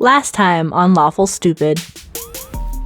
Last time on Lawful Stupid,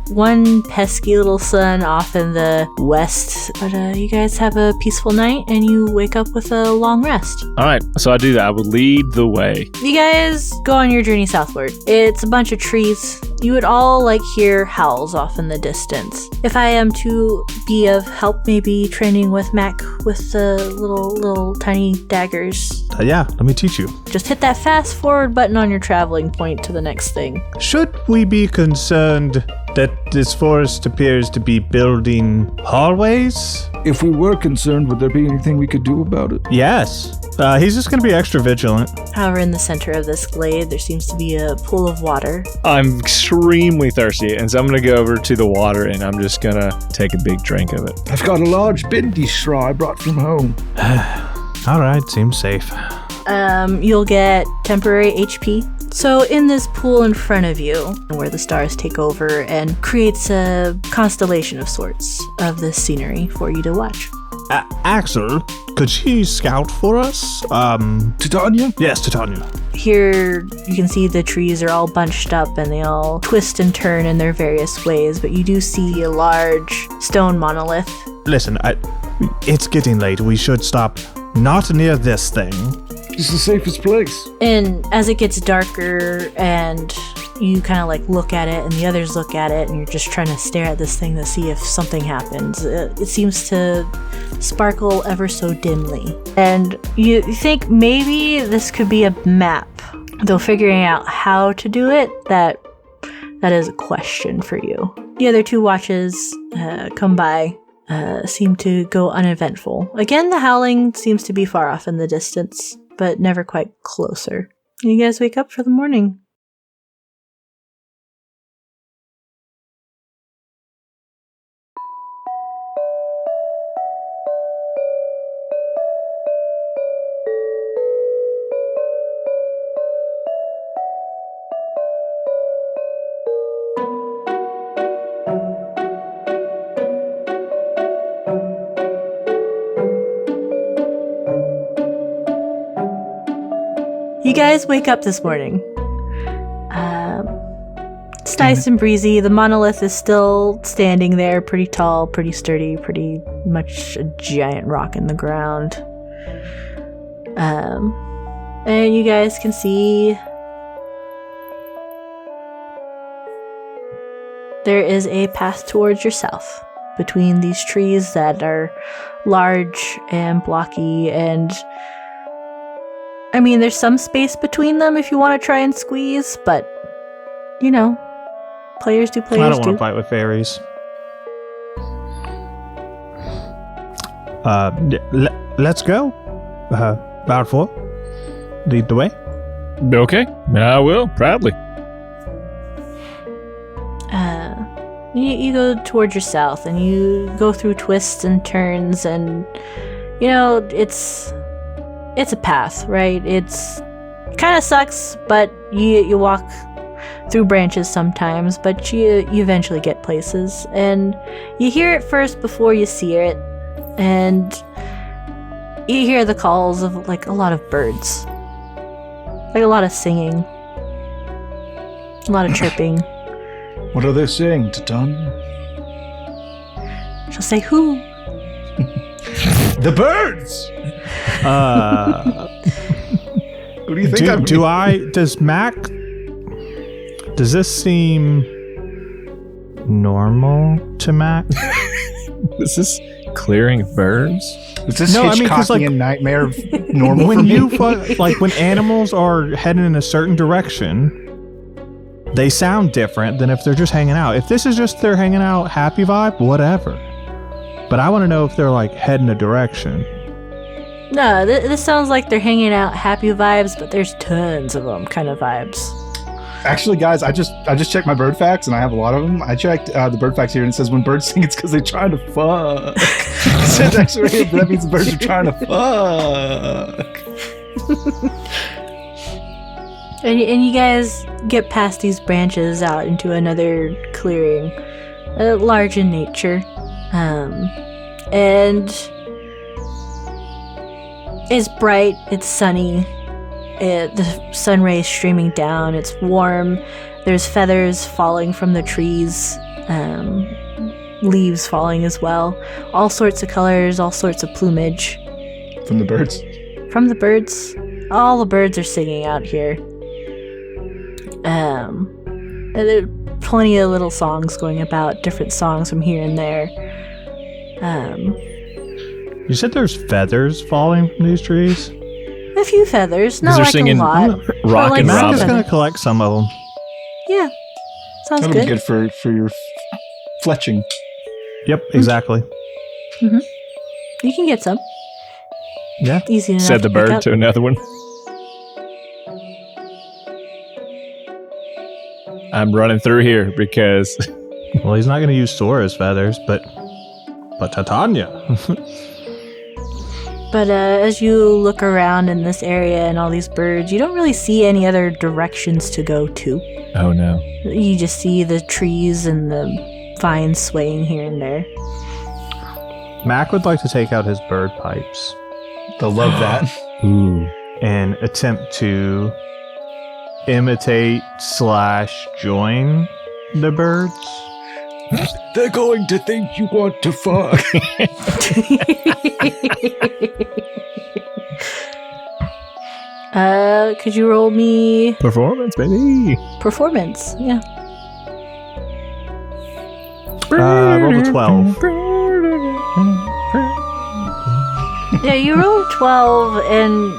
one pesky little sun off in the west, but you guys have a peaceful night and you wake up with a long rest. All right, so I do that. I would lead the way. You guys go on your journey southward. It's a bunch of trees. You would all hear howls off in the distance. If I am to be of help, maybe training with Mac with the little tiny daggers. Yeah, let me teach you. Just hit that fast forward button on your traveling point to the next thing. Should we be concerned that this forest appears to be building hallways? If we were concerned, would there be anything we could do about it? Yes. He's just going to be extra vigilant. However, in the center of this glade, there seems to be a pool of water. I'm extremely thirsty, and so I'm going to go over to the water, and I'm just going to take a big drink of it. I've got a large bindi straw I brought from home. All right, seems safe. You'll get temporary HP. So in this pool in front of you, where the stars take over and creates a constellation of sorts of this scenery for you to watch. Axel, could she scout for us? Titania? Yes, Titania. Here you can see the trees are all bunched up and they all twist and turn in their various ways, but you do see a large stone monolith. Listen, it's getting late. We should stop not near this thing. It's the safest place. And as it gets darker and you kind of look at it and the others look at it and you're just trying to stare at this thing to see if something happens, it seems to sparkle ever so dimly. And you think maybe this could be a map, though figuring out how to do it, that is a question for you. The other two watches come by, seem to go uneventful. Again, the howling seems to be far off in the distance, but never quite closer. You guys wake up for the morning. You guys wake up this morning. It's nice and breezy. The monolith is still standing there, pretty tall, pretty sturdy, pretty much a giant rock in the ground. And you guys can see there is a path towards yourself between these trees that are large and blocky, and I mean, there's some space between them if you want to try and squeeze, but, players do players do. I don't want to fight with fairies. Let's go. Bound 4, lead the way. Okay, I will, proudly. You go towards your south, and you go through twists and turns, and, it's a path, right? It's kind of sucks, but you walk through branches sometimes, but you eventually get places, and you hear it first before you see it, and you hear the calls of a lot of birds, a lot of singing, a lot of chirping. What are they saying, Titania? She'll say, "Who?" The birds! What do you think? Does this seem normal to Mac? Is this clearing of birds? Is this Hitchcockian nightmare normal when for me? You when animals are heading in a certain direction, they sound different than if they're just hanging out. If this is just they're hanging out, happy vibe, whatever. But I want to know if they're heading a direction. No, this sounds like they're hanging out, happy vibes, but there's tons of them kind of vibes. Actually, guys, I just checked my bird facts, and I have a lot of them. I checked the bird facts here, and it says when birds sing, it's because they're trying to fuck. It says actually that means the birds are trying to fuck. And you guys get past these branches out into another clearing, large in nature, and it's bright, it's sunny, The sun rays streaming down. It's warm. There's feathers falling from the trees. Leaves falling as well. All sorts of colors, all sorts of plumage. From the birds? From the birds. All the birds are singing out here. And there are plenty of little songs going about, different songs from here and there. You said there's feathers falling from these trees? A few feathers, not They're like singing a lot. Rock but like and I'm some just Robin. going feathers. to collect some of them. Yeah, sounds That'll good. be good for your fletching. Yep, exactly. You can get some. Yeah. Easy enough. Said the to pick bird up. to another one. I'm running through here because Well, he's not going to use Sora's feathers, but Titania. But as you look around in this area and all these birds, you don't really see any other directions to go to. oh no. You just see the trees and the vines swaying here and there. Mac would like to take out his bird pipes They'll love that. Ooh. and attempt to imitate/join the birds. They're going to think you want to fuck. Could you roll me Performance, baby. performance? Yeah. Roll a 12. Yeah, you roll 12, and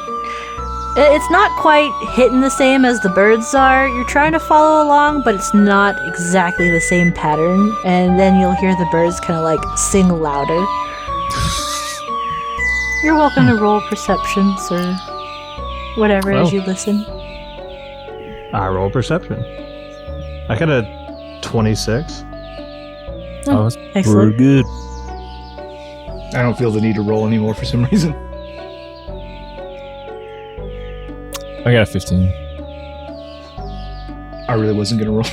it's not quite hitting the same as the birds are. You're trying to follow along, but it's not exactly the same pattern. And then you'll hear the birds kind of like sing louder. You're welcome to roll perceptions or whatever as you listen. I roll perception. I got a 26. Oh, that's Excellent. pretty good. I don't feel the need to roll anymore for some reason. I got a 15. I really wasn't gonna roll.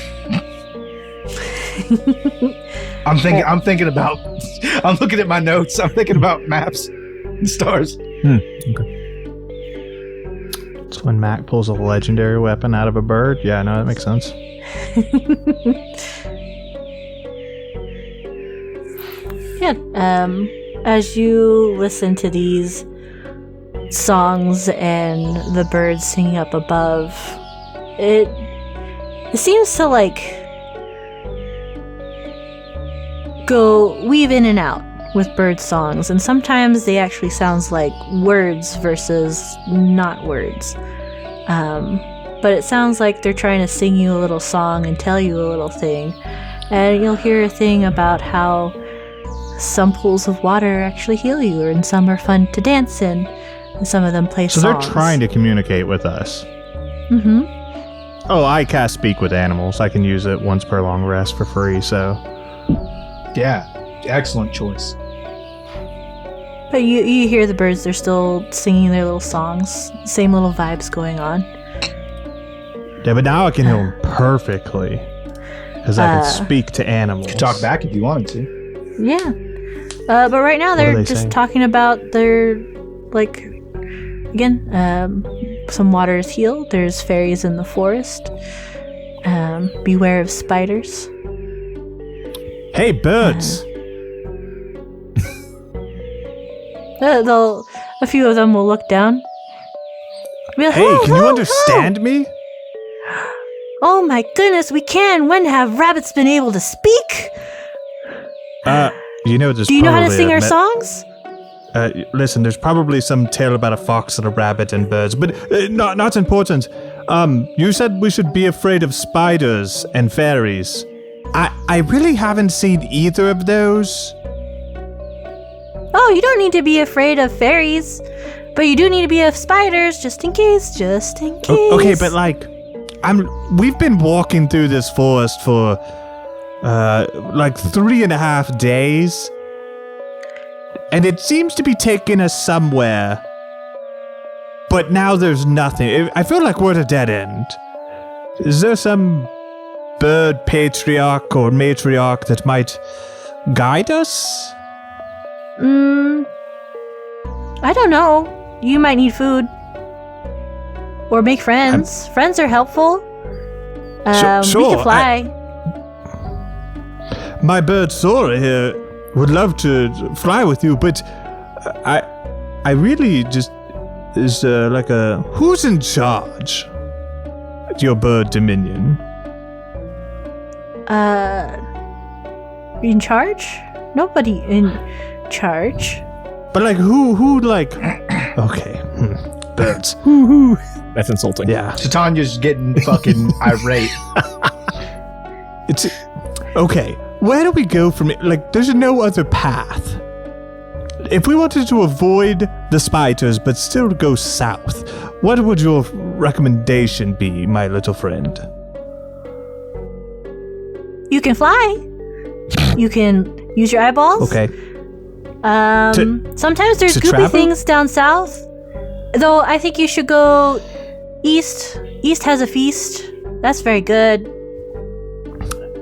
I'm thinking about. I'm looking at my notes. I'm thinking about maps and stars. It's when Mac pulls a legendary weapon out of a bird. Yeah, no, that makes sense. Yeah. As you listen to these songs and the birds singing up above, it seems to like go weave in and out with bird songs, and sometimes they actually sounds like words versus not words. But it sounds like they're trying to sing you a little song and tell you a little thing, and you'll hear a thing about how some pools of water actually heal you, and some are fun to dance in, and some of them play So songs. they're trying to communicate with us. Mm-hmm. Oh, I cast Speak with Animals. I can use it once per long rest for free, so... Yeah, excellent choice. But you hear the birds, they're still singing their little songs, same little vibes going on. Yeah, but now I can hear them perfectly. Because I can speak to animals. You could talk back if you wanted to. Yeah. But right now are they're they just saying? talking about their, like, again, some water is healed. There's fairies in the forest. Beware of spiders. Hey, birds! A few of them will look down. Be like, Hey, "Hello, can you hello, understand me? hello." Oh my goodness, we can! When have rabbits been able to speak? You know, there's Do you know how to probably sing a our me- songs? Listen, there's probably some tale about a fox and a rabbit and birds, but not important. You said we should be afraid of spiders and fairies. I really haven't seen either of those. Oh, you don't need to be afraid of fairies, but you do need to be of spiders, just in case, Okay, but like, we've been walking through this forest for like 3.5 days, and it seems to be taking us somewhere. But now there's nothing. I feel like we're at a dead end. Is there some bird patriarch or matriarch that might guide us? I don't know. You might need food. Or make friends. Friends are helpful. Sure, we can fly. My bird Sora here would love to fly with you, but I really just is like a who's in charge? Your bird dominion. In charge? Nobody in charge. But like who like okay. Birds. That's insulting. Yeah. Titania's getting fucking irate. It's okay. Where do we go from it? Like, there's no other path. If we wanted to avoid the spiders but still go south, what would your recommendation be, my little friend? You can fly. You can use your eyeballs. Okay. Sometimes there's to goopy travel? things down south. Though I think you should go east. East has a feast. That's very good.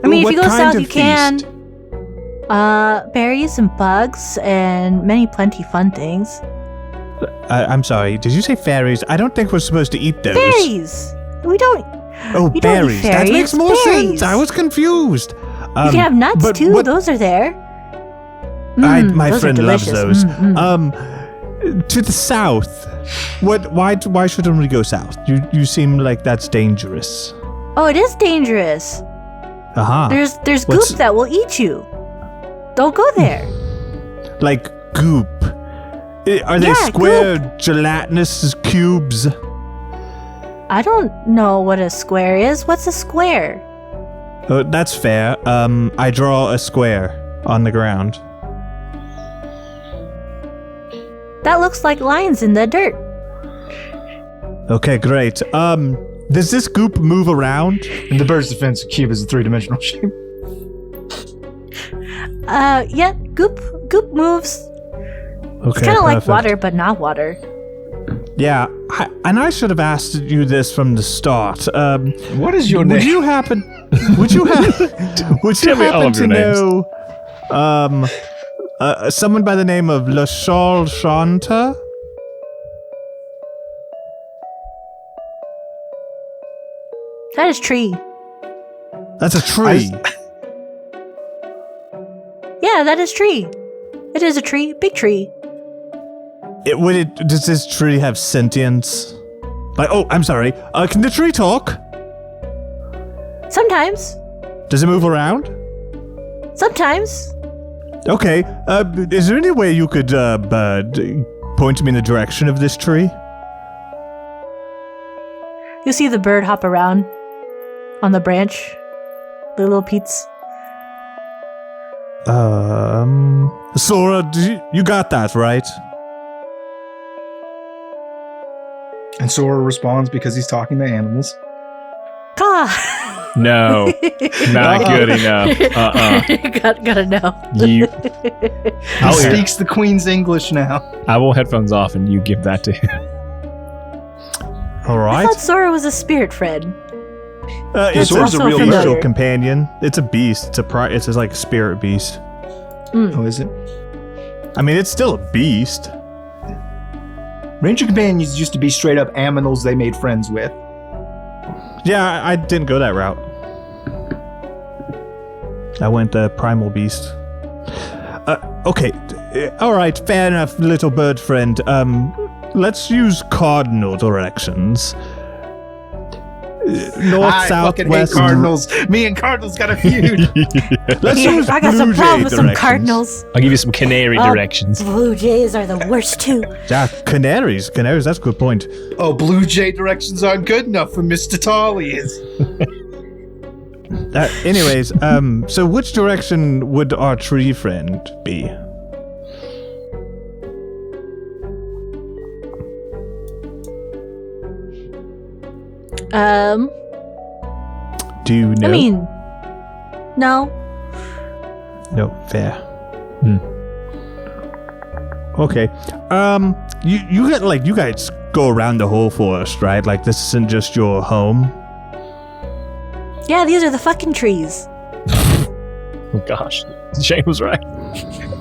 I mean, if you go south, you can. Berries and bugs and plenty fun things. I'm sorry. Did you say fairies? I don't think we're supposed to eat those. Berries. We don't. Oh, you don't eat berries. That fairies, makes more berries. sense. I was confused. You can have nuts but too. what- Those are there. my those are friend loves delicious. those. To the south. Why shouldn't we go south? You seem like that's dangerous. Oh, it is dangerous. Uh-huh. There's goop What's- that will eat you. Don't go there. Like goop. Are they Yeah, square gelatinous cubes? I don't know what a square is. What's a square? Oh, that's fair. I draw a square on the ground. That looks like lines in the dirt. Okay, great. Does this goop move around? In the bird's defense, a cube is a 3-dimensional shape. Yeah, goop moves. Okay, It's kind of like perfect. water, but not water. Yeah, and I should have asked you this from the start. What is your name? Would you happen? Would you Tell me all happen of to your names. know someone by the name of Lashal Shanta? That is tree. That's a tree. Yeah, that is tree. It is a tree, big tree. Does this tree have sentience? Like, oh, I'm sorry. Can the tree talk? Sometimes. Does it move around? Sometimes. Okay. Is there any way you could point me in the direction of this tree? You see the bird hop around on the branch. The little Pete's. Sora, you got that, right? And Sora responds because he's talking to animals. Ka! No, not good enough. Gotta know. You, He speaks the Queen's English now. I will headphones off, and you give that to him. All I right. thought Sora was a spirit friend. It's Sora's a real bestial familiar. companion. It's a beast. It's like a spirit beast. Oh, is it? I mean, it's still a beast. Ranger companions used to be straight up aminals they made friends with. Yeah, I didn't go that route. I went primal beast. Okay. All right. Fair enough, little bird friend. Let's use cardinal directions. North, I south, fucking west. hate cardinals. Me and cardinals got a feud. Let's use I got some blue jay problems with some directions. cardinals. I'll give you some canary directions. Blue jays are the worst too. Yeah, canaries. Canaries. That's a good point. Oh, blue jay directions aren't good enough for Mr. Tollies. Anyways, so which direction would our tree friend be? Do you know? I mean, no. No, fair. Okay. You guys go around the whole forest, right? Like this isn't just your home. Yeah, these are the fucking trees. Oh gosh, Shane was right.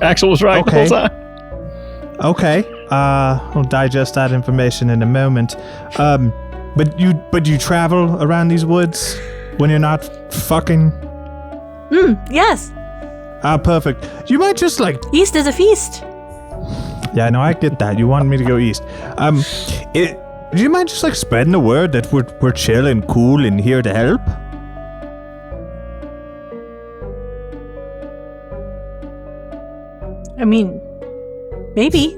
Axel was right Okay. the whole time. Okay. I'll digest that information in a moment. But you travel around these woods when you're not fucking? Yes. Ah, perfect. You might just like... East is a feast. Yeah, no, I get that. You wanted me to go east. Do you mind just like spreading the word that we're chill and cool and here to help? I mean, maybe.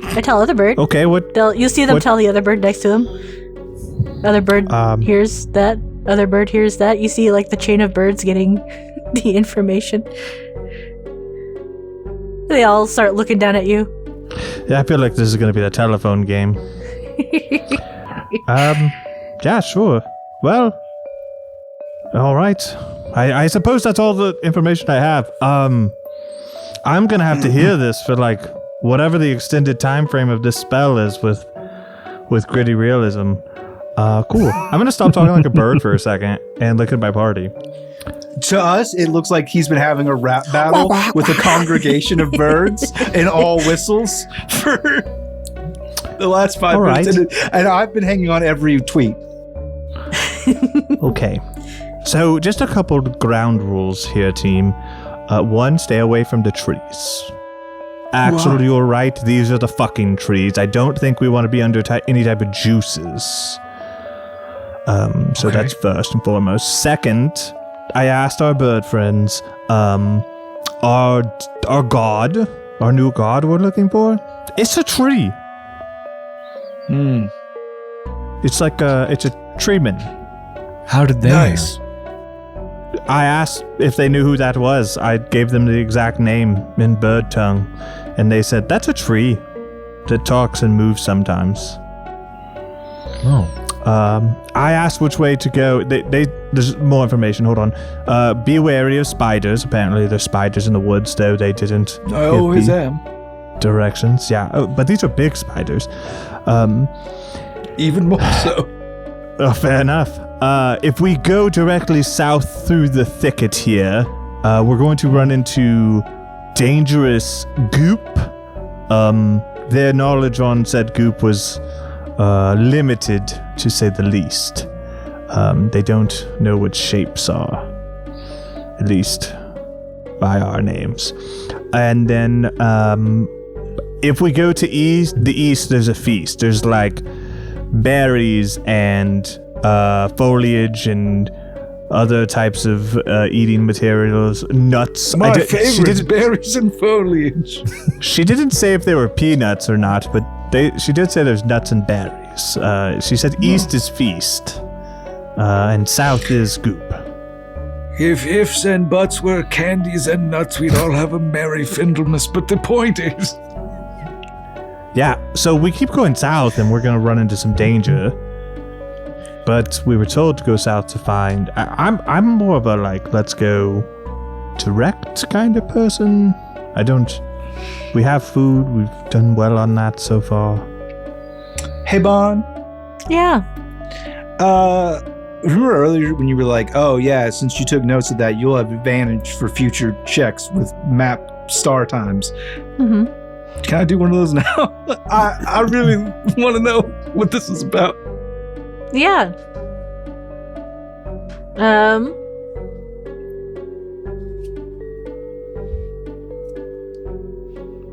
I tell other bird. Okay, what? You see them tell the other bird next to them. Other bird hears that. Other bird hears that. You see like the chain of birds getting the information. They all start looking down at you. Yeah, I feel like this is going to be the telephone game. Yeah, sure. Well, all right. I suppose that's all the information I have. I'm going to have to hear this for like whatever the extended time frame of this spell is with gritty realism. Cool. I'm going to stop talking like a bird for a second and look at my party. To us, it looks like he's been having a rap battle with a congregation of birds and all whistles for the last 5 minutes. Right. And I've been hanging on every tweet. Okay. So just a couple of ground rules here, team. One, stay away from the trees. Axel, you're right. These are the fucking trees. I don't think we want to be under any type of juices. So that's first and foremost. Second, I asked our bird friends, our god, our new god we're looking for, it's a tree. It's like it's a treeman. How did they Nice. I asked if they knew who that was. I gave them the exact name in bird tongue, and they said, that's a tree that talks and moves sometimes. Oh. I asked which way to go. There's more information. Hold on. Be wary of spiders. Apparently, there's spiders in the woods, though they didn't. I always am. Directions. Yeah. Oh, but these are big spiders. Even more so. Fair enough. If we go directly south through the thicket here, we're going to run into dangerous goop. Their knowledge on said goop was limited, to say the least. They don't know what shapes are, at least by our names. And then, if we go to the east, there's a feast. There's like berries and foliage and other types of eating materials, nuts. My favorite, berries and foliage. She didn't say if they were peanuts or not, but she did say there's nuts and berries. She said east is feast, and south is goop. If ifs and buts were candies and nuts, we'd all have a merry Findlemas, but the point is... Yeah, so we keep going south and we're going to run into some danger. But we were told to go south to find... I'm more of a, like, let's go direct kind of person. We have food. We've done well on that so far. Hey, Bon. Yeah. Remember earlier when you were like, oh, yeah, since you took notes of that, you'll have advantage for future checks with map star times. Mm-hmm. Can I do one of those now? I really want to know what this is about. Yeah.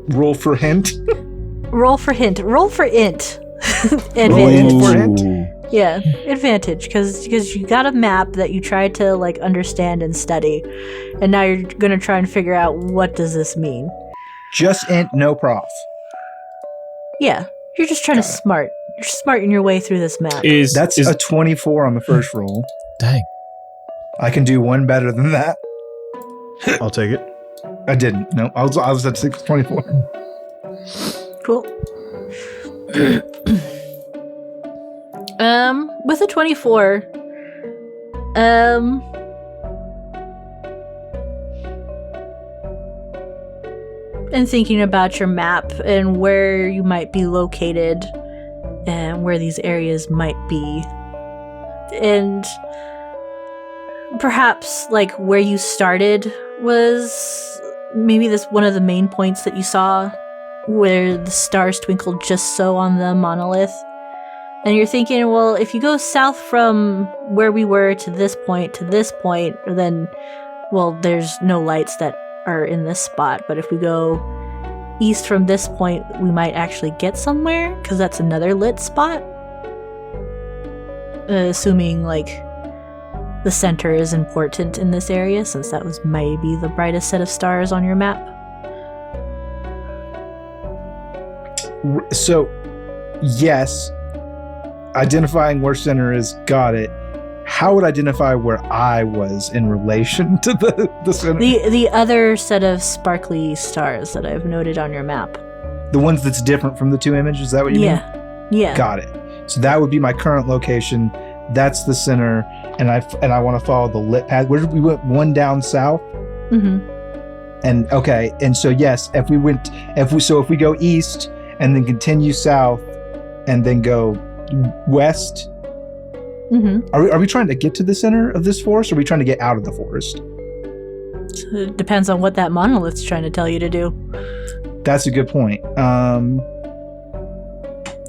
Roll for hint. Roll for hint. Roll for int. Advantage. For hint. Yeah, advantage, because you got a map that you tried to like understand and study, and now you're gonna try and figure out what does this mean. Just int, no prof. Yeah, you're just trying to smart. You're smarting your way through this map. That's a 24 on the first roll. Dang. I can do one better than that. I'll take it. I didn't. No, I was at 624. Cool. With a 24, and thinking about your map and where you might be located and where these areas might be, and perhaps like where you started was maybe this one of the main points that you saw where the stars twinkled just so on the monolith. And you're thinking, well, if you go south from where we were to this point, then, well, there's no lights that are in this spot. But if we go east from this point, we might actually get somewhere, because that's another lit spot. Assuming, like, the center is important in this area, since that was maybe the brightest set of stars on your map. So, yes, identifying where center is, got it. How would I identify where I was in relation to the center? The other set of sparkly stars that I've noted on your map. The ones that's different from the two images, is that what you mean? Yeah. Got it. So that would be my current location. That's the center, and I want to follow the lit path. Where did we went? One down south. Mm-hmm. And okay, and so yes, if we go east and then continue south, and then go west. Mm-hmm. Are we trying to get to the center of this forest, or are we trying to get out of the forest? So it depends on what that monolith's trying to tell you to do. That's a good point.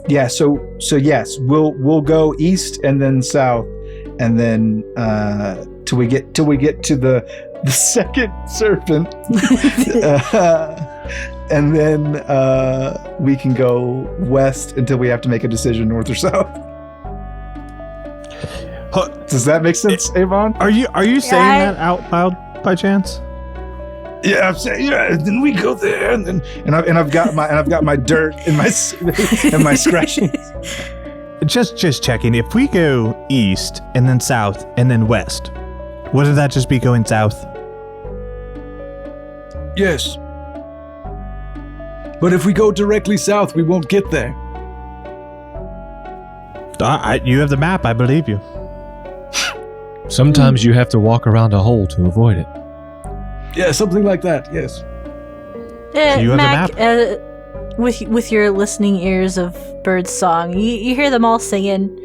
Yeah. So yes, we'll go east and then south, and then till we get to the second serpent, and then we can go west until we have to make a decision, north or south. Does that make sense, Avon? Are you saying that out loud by chance? Yeah, I'm saying, yeah. Then we go there, and I've got my dirt and my scratches. Just checking. If we go east and then south and then west, wouldn't that just be going south? Yes. But if we go directly south, we won't get there. You have the map. I believe you. Sometimes you have to walk around a hole to avoid it. Yeah, something like that, yes. You have Mac, the with your listening ears of birds' song, you hear them all singing.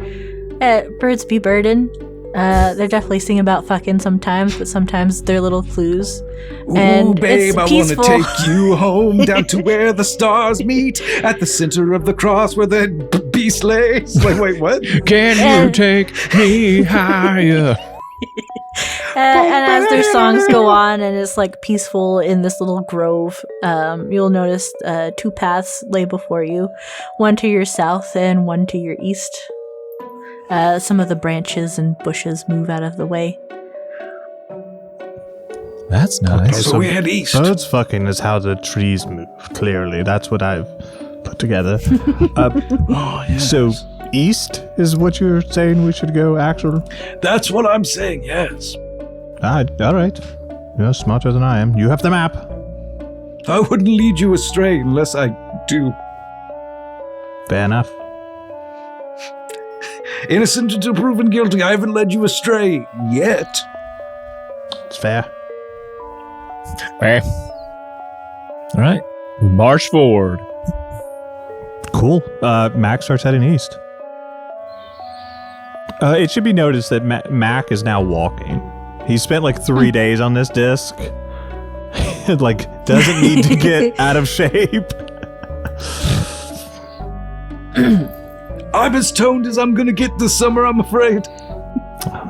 Birds be birdin'. They're definitely singing about fucking sometimes, but sometimes they're little clues. And ooh, babe, it's I want to take you home down to where the stars meet at the center of the cross where the beast lays. Like, wait, what? Can you take me higher? And as their songs go on and it's like peaceful in this little grove, you'll notice two paths lay before you, one to your south and one to your east. Some of the branches and bushes move out of the way. That's nice. Okay, so we head east. Birds fucking is how the trees move. Clearly, that's what I've put together. Oh, yes. So east is what you're saying we should go. Actually, That's what I'm saying, yes. all right. You're smarter than I am. You have the map. I wouldn't lead you astray unless I do. Fair enough. Innocent until proven guilty. I haven't led you astray yet. It's fair. Okay. All right. We march forward. Cool. Mac starts heading east. It should be noticed that Mac is now walking. He spent like 3 days on this disc. Like, doesn't need to get out of shape. I'm as toned as I'm gonna get this summer, I'm afraid.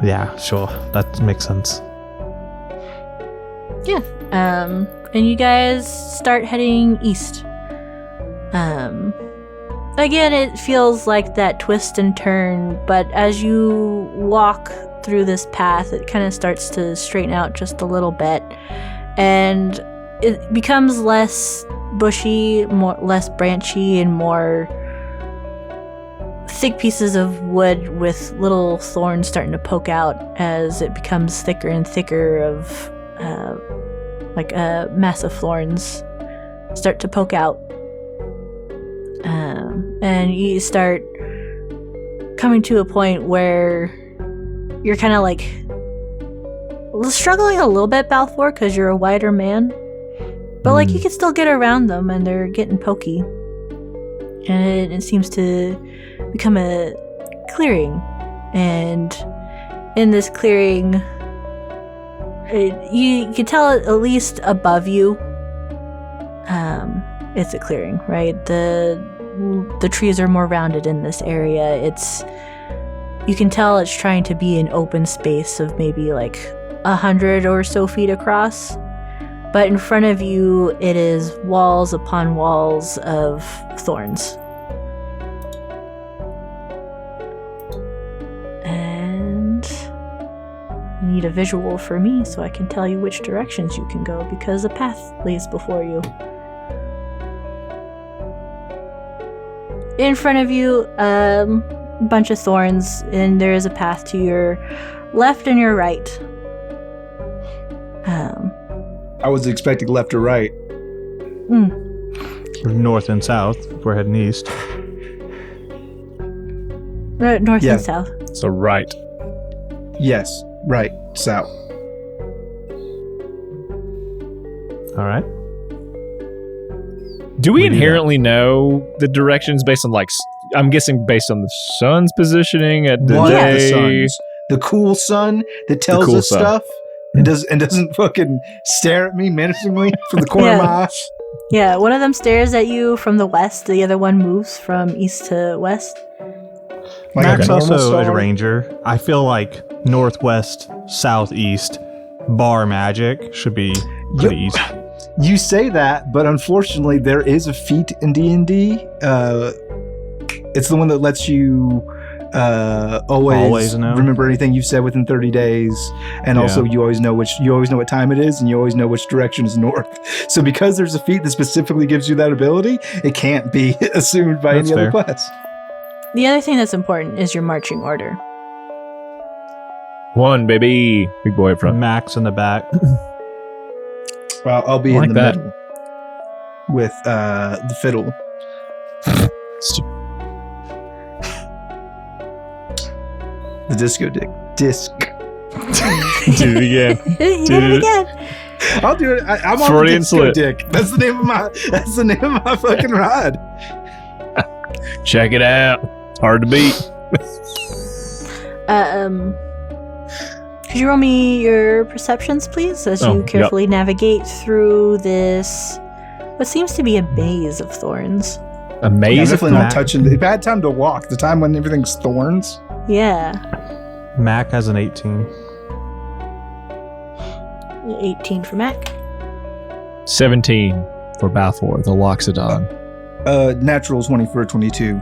Yeah, sure. That makes sense. Yeah. And you guys start heading east. Again, it feels like that twist and turn, but as you walk through this path, it kind of starts to straighten out just a little bit, and it becomes less bushy, less branchy, and more thick pieces of wood with little thorns starting to poke out as it becomes thicker and thicker of massive thorns start to poke out. And you start coming to a point where you're kind of like struggling a little bit, Balfour, because you're a wider man. But like you can still get around them and they're getting pokey. And it seems to become a clearing. And in this clearing, you can tell at least above you, it's a clearing, right? the trees are more rounded in this area. You can tell it's trying to be an open space of maybe like 100 or so feet across. But in front of you, it is walls upon walls of thorns. And you need a visual for me so I can tell you which directions you can go, because a path lays before you. In front of you, a bunch of thorns, and there is a path to your left and your right. I was expecting left or right. North and south. We're heading east. North and south. So right. Yes, right, south. All right. Do we inherently know the directions based on I'm guessing based on the sun's positioning at the One day? of the suns. The cool sun that tells us stuff and doesn't fucking stare at me menacingly from the corner of my eye. Yeah, one of them stares at you from the west, the other one moves from east to west. Like Mac's a normal also a star. ranger. I feel like northwest, southeast, bar magic should be pretty easy. You say that, but unfortunately, there is a feat in D&D. It's the one that lets you always know. remember anything you've said within 30 days, and also you always know what time it is, and you always know which direction is north. So because there's a feat that specifically gives you that ability, it can't be assumed by That's any other fair. class. The other thing that's important is your marching order. 1, baby. Big boy up front. Mac's in the back. Well, I'll be I in like the that. middle with the fiddle. The disco dick. Disc. Do it again. You did it again. I'll do it. I'm on Freudian the disco slip. dick. That's the name of my fucking ride. Check it out. Hard to beat. Could you roll me your perceptions, please, as you carefully navigate through this, what seems to be a maze of thorns? A I'm maze of definitely not thorns? touching. Bad time to walk. The time when everything's thorns. Yeah. Mac has an 18. 18 for Mac. 17 for Balfour, the Loxodon. Natural 20 for 22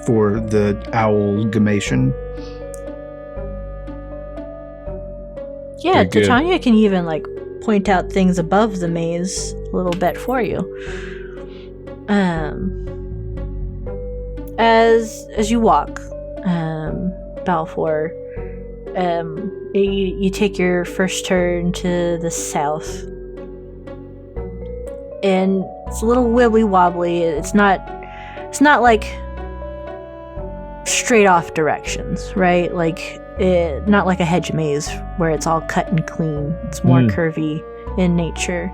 for the owl Gamation. Yeah, Very good. Titania can even point out things above the maze a little bit for you. As you walk, Balfour, you take your first turn to the south, and it's a little wibbly wobbly. It's not like straight off directions, right? Not like a hedge maze where it's all cut and clean. It's more curvy in nature.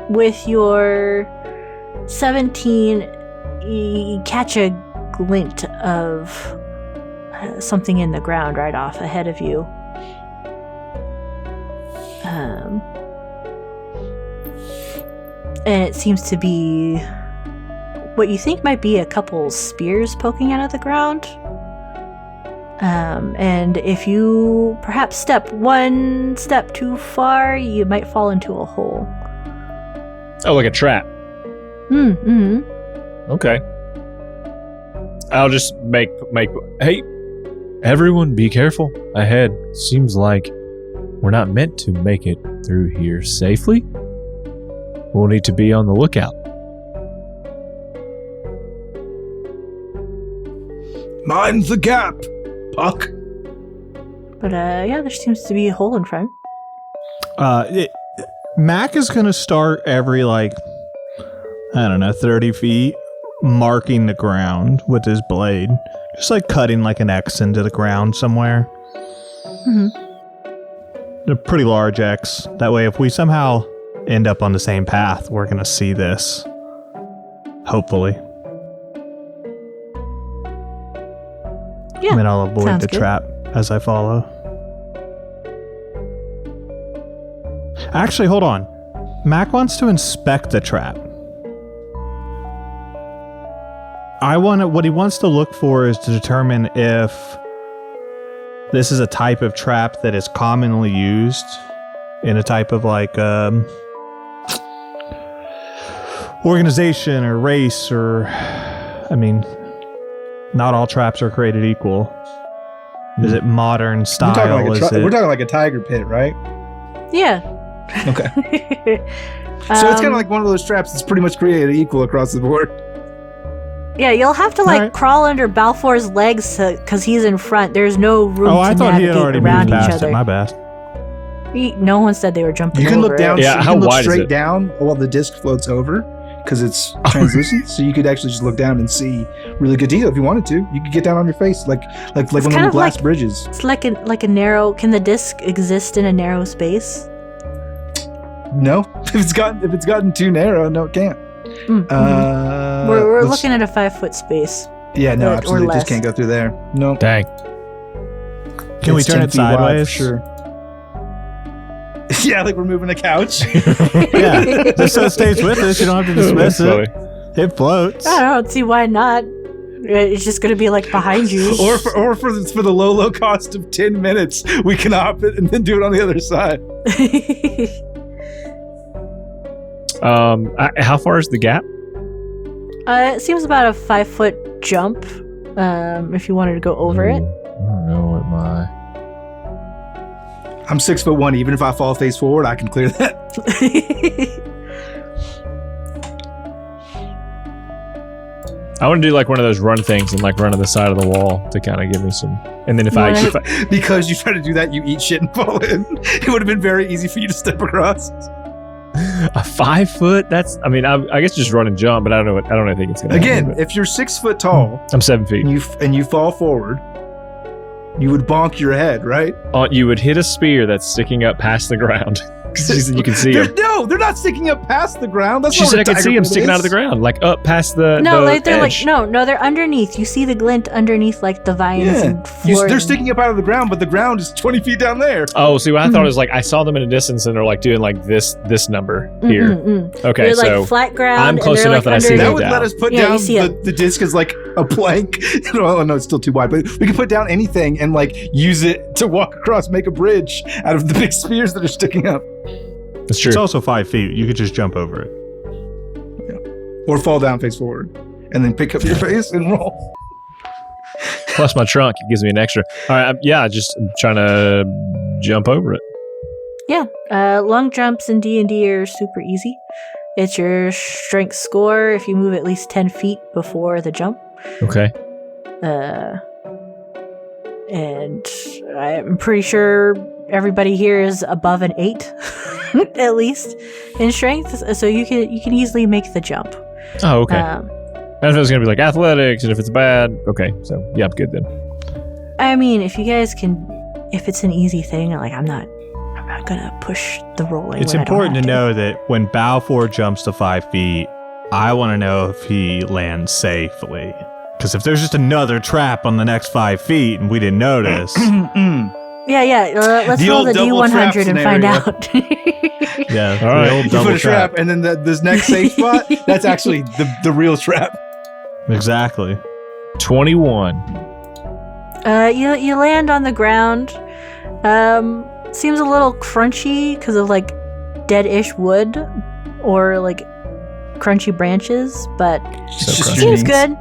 With your 17, you catch a glint of something in the ground right off ahead of you. And it seems to be what you think might be a couple spears poking out of the ground. And if you perhaps step one step too far, you might fall into a hole. Oh, like a trap. Mm-hmm. Okay. I'll just make. Hey, everyone, be careful ahead. Seems like we're not meant to make it through here safely. We'll need to be on the lookout. Mind the gap, Puck. But there seems to be a hole in front. Mac is going to start every 30 feet marking the ground with his blade. Just cutting an X into the ground somewhere. Mm-hmm. A pretty large X. That way if we somehow end up on the same path, we're going to see this. Hopefully. Yeah, And then I'll avoid sounds the good. trap as I follow. Actually, hold on. Mac wants to inspect the trap. What he wants to look for is to determine if this is a type of trap that is commonly used in a type of like organization or race, or I mean, not all traps are created equal. Is it modern style? We're talking like a tiger pit, right? Yeah. Okay. So it's kind of like one of those traps that's pretty much created equal across the board. Yeah, you'll have to crawl under Balfour's legs because he's in front. There's no room to I thought he had already around moved each past other. it. My bad. No one said they were jumping. You can look down. Yeah, you how can look wide is straight it? down while the disc floats over because it's translucent. So you could actually just look down and see really good deal if you wanted to. You could get down on your face like one of the glass bridges. It's like a narrow. Can the disc exist in a narrow space? No, if it's gotten too narrow, no, it can't. Mm-hmm. We're looking at a 5-foot space. Yeah, no, or absolutely, less. just can't go through there. No. Dang. Can we It's turn 10 it feet wide, sideways? for sure. Yeah, like we're moving a couch. Yeah, just so it stays with us. You don't have to dismiss That's it. It floats. I don't see why not. It's just gonna be like behind you. or for the low cost of 10 minutes, we can op it and then do it on the other side. How far is the gap? It seems about a 5-foot jump. If you wanted to go over it. I don't know what my... I'm 6'1". Even if I fall face forward, I can clear that. I want to do like one of those run things and like run to the side of the wall to kind of give me some. And then if I Because you try to do that, you eat shit and fall in. It would have been very easy for you to step across. a 5 foot, that's, I mean, I guess just run and jump, but I don't think it's gonna Again, happen, if you're 6 foot tall I'm 7 feet. and you fall forward, you would bonk your head, right? You would hit a spear that's sticking up past the ground. You can see them. No, they're not sticking up past the ground. That's She not said what I a could see tiger them pit sticking out is. of the ground, like up past the they're edge. like no, they're underneath. You see the glint underneath like the vines and floor. They're sticking up out of the ground, but the ground is 20 feet down there. Oh, see, what I thought it was like I saw them in a distance and they're like doing like this number here. Okay, They're so like flat ground. I'm close and they're enough like that I see That them would down. let us put Yeah, down you see the disc as like a plank. Oh no, it's still too wide, but we could put down anything and like use it to walk across, make a bridge out of the big spears that are sticking up. That's true. It's also 5 feet. You could just jump over it. Or fall down face forward and then pick up your face and roll. Plus my trunk, it gives me an extra. All right, I'm trying to jump over it. Yeah, long jumps in D&D are super easy. It's your strength score if you move at least 10 feet before the jump. Okay. And I'm pretty sure everybody here is above an 8, at least, in strength. So you can easily make the jump. Oh, okay. And if it was gonna be like athletics, and if it's bad, okay. So yeah, I'm good then. I mean, if you guys can, if it's an easy thing, like I'm not gonna push the rolling. It's important to know that when Balfour jumps to 5 feet, I want to know if he lands safely. Because if there's just another trap on the next 5 feet and we didn't notice. Yeah. Let's roll the D100 and find out. Yeah, all right. Old You double put a trap and then this next safe spot, that's actually the real trap. Exactly. 21. You land on the ground. Seems a little crunchy because of like dead-ish wood or like crunchy branches, but seems good.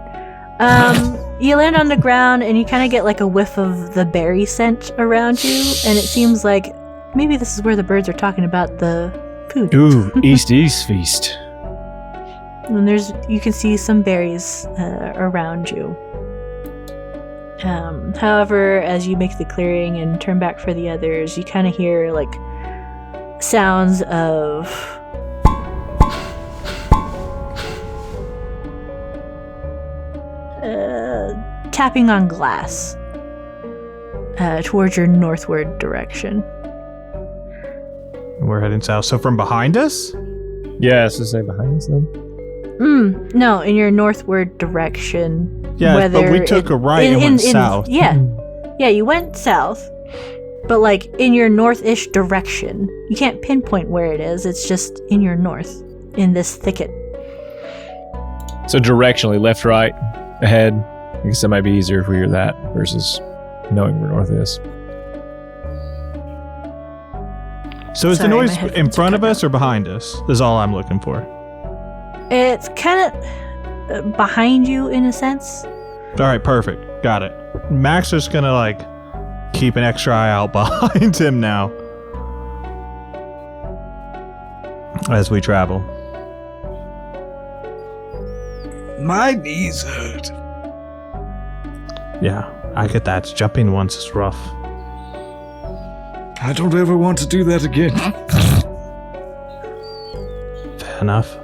You land on the ground and you kind of get like a whiff of the berry scent around you, and it seems like maybe this is where the birds are talking about the food. Ooh, East feast. And you can see some berries around you. However, as you make the clearing and turn back for the others, you kind of hear like sounds of tapping on glass towards your northward direction. We're heading south. So from behind us? Yeah, so say behind us then. No, in your northward direction. Yeah, but we took a right and went south. Yeah, you went south, but like in your north-ish direction. You can't pinpoint where it is. It's just in your north, in this thicket. So directionally, left, right. ahead. I guess that might be easier if we hear that versus knowing where north is. So is Sorry, the noise my headphones in are front of cut us or behind us? Is all I'm looking for. It's kind of behind you in a sense. All right, perfect. Got it. Max is going to like keep an extra eye out behind him now as we travel. My knees hurt. Yeah, I get that. Jumping once is rough. I don't ever want to do that again. Fair enough.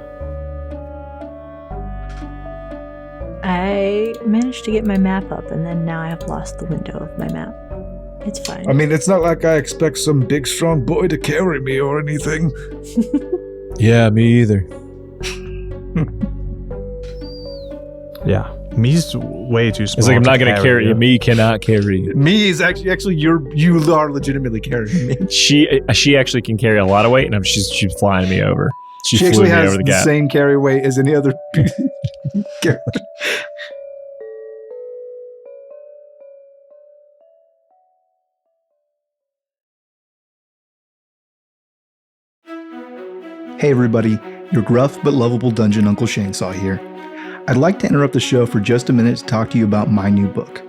I managed to get my map up, and then now I have lost the window of my map. It's fine. I mean, it's not like I expect some big, strong boy to carry me or anything. Yeah, me either. Yeah, me's way too small. It's like I'm not going to carry you. Me cannot carry you. Me is actually you are legitimately carrying me. She actually can carry a lot of weight, and she's flying me over. She She flew actually me has over the the gap. same carry weight as any other character. Hey everybody, your gruff but lovable dungeon Uncle Shainsaw here. I'd like to interrupt the show for just a minute to talk to you about my new book.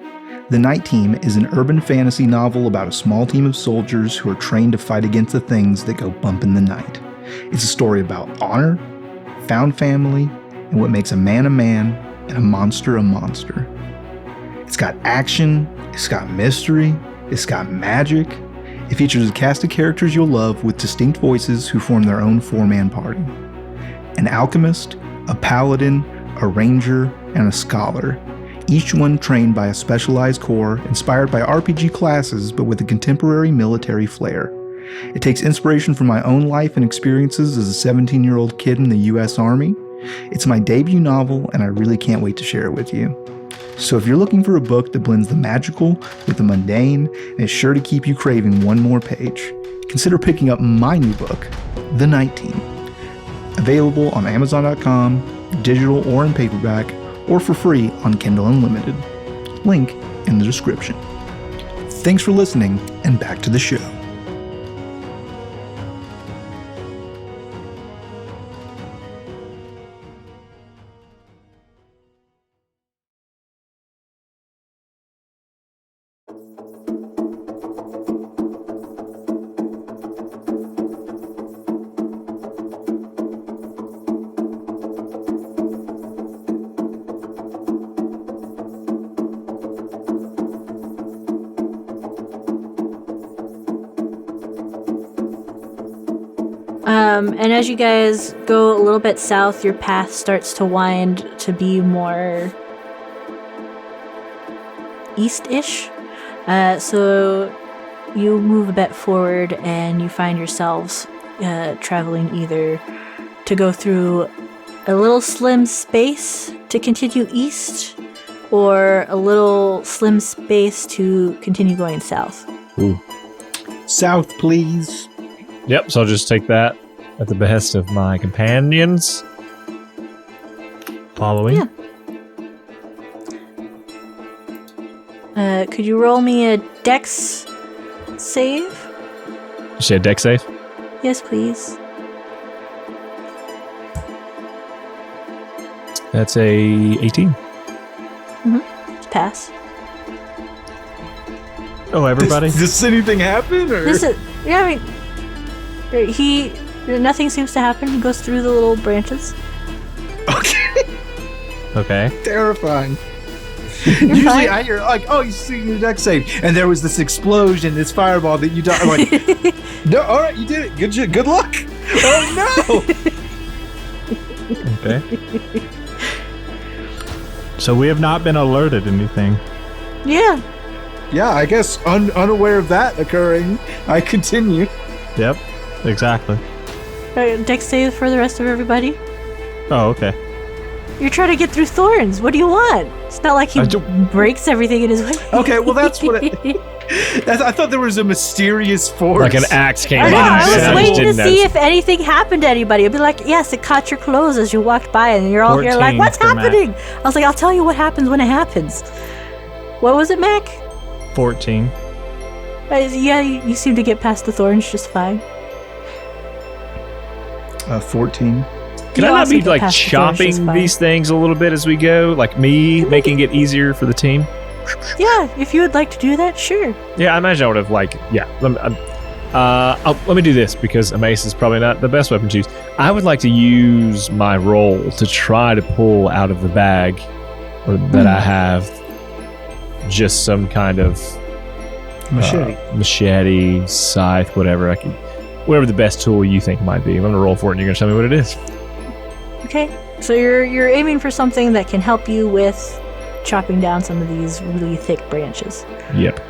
The Night Team is an urban fantasy novel about a small team of soldiers who are trained to fight against the things that go bump in the night. It's a story about honor, found family, and what makes a man and a monster a monster. It's got action, it's got mystery, it's got magic. It features a cast of characters you'll love with distinct voices who form their own four-man party. An alchemist, a paladin, a ranger, and a scholar, each one trained by a specialized corps inspired by RPG classes but with a contemporary military flair. It takes inspiration from my own life and experiences as a 17-year-old kid in the US Army. It's my debut novel, and I really can't wait to share it with you. So if you're looking for a book that blends the magical with the mundane and is sure to keep you craving one more page, consider picking up my new book, The Night Team. Available on Amazon.com, digital or in paperback, or for free on Kindle Unlimited. Link in the description. Thanks for listening, and back to the show. And as you guys go a little bit south, your path starts to wind to be more east-ish. So you move a bit forward and you find yourselves traveling either to go through a little slim space to continue east, or a little slim space to continue going south. Ooh. South, please. Yep, so I'll just take that at the behest of my companions. Following? Yeah. Could you roll me a dex save? You say a deck save? Yes, please. That's a 18. Pass. Oh, everybody? Does anything happen? Or? This is, yeah, I mean, nothing seems to happen. He goes through the little branches. Okay. Okay. Terrifying. You're Usually fine. I hear like, oh, you see your deck save, and there was this explosion, this fireball that you died. I'm like, no, all right, you did it. Good shit. Good luck. Oh no. Okay. So we have not been alerted anything. Yeah. Yeah, I guess unaware of that occurring, I continue. Yep. Exactly. Dex save for the rest of everybody. Oh, okay. You're trying to get through thorns. What do you want? It's not like he breaks everything in his way. Okay, well that's what. I thought there was a mysterious force. Like an axe came I know, by. I was and waiting to didn't see notice. if anything happened to anybody. I'd be like, yes, it caught your clothes as you walked by, and you're all here like, 14 what's for Mac. happening? I was like, I'll tell you what happens when it happens. What was it, Mac? 14. Yeah, you seem to get past the thorns just fine. 14. Can You I not also be get like past the thorns just chopping fine. these things a little bit as we go? Like me making it easier for the team? Yeah, if you would like to do that, sure. Yeah, I imagine I would have let me do this because a mace is probably not the best weapon to use. I would like to use my roll to try to pull out of the bag that I have just some kind of machete, scythe, whatever the best tool you think might be. I'm gonna roll for it and you're gonna tell me what it is. Okay, so you're aiming for something that can help you with chopping down some of these really thick branches. Yep.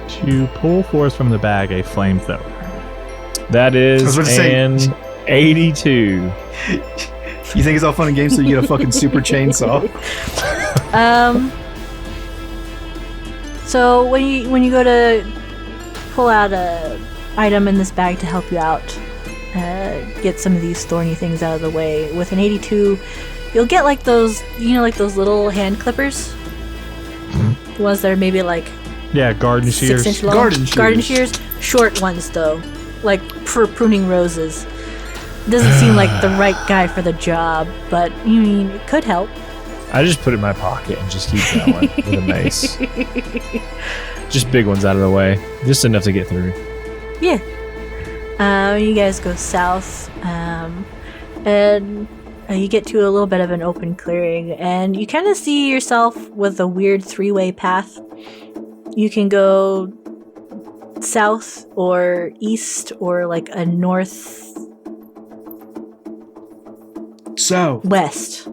To pull forth from the bag a flamethrower. That is I was about to say- an 82. You think it's all fun and games, so you get a fucking super chainsaw. So when you go to pull out a item in this bag to help you out, get some of these thorny things out of the way, with an 82, you'll get like those, like those little hand clippers. The ones that are maybe like Yeah, garden shears. 6 inch long. Garden shears. Short ones though, like for pruning roses. Doesn't seem like the right guy for the job, but it could help. I just put it in my pocket and just keep going with a mace. Just big ones out of the way. Just enough to get through. Yeah. You guys go south, and you get to a little bit of an open clearing, and you kind of see yourself with a weird 3-way path. You can go south or east or like a north west.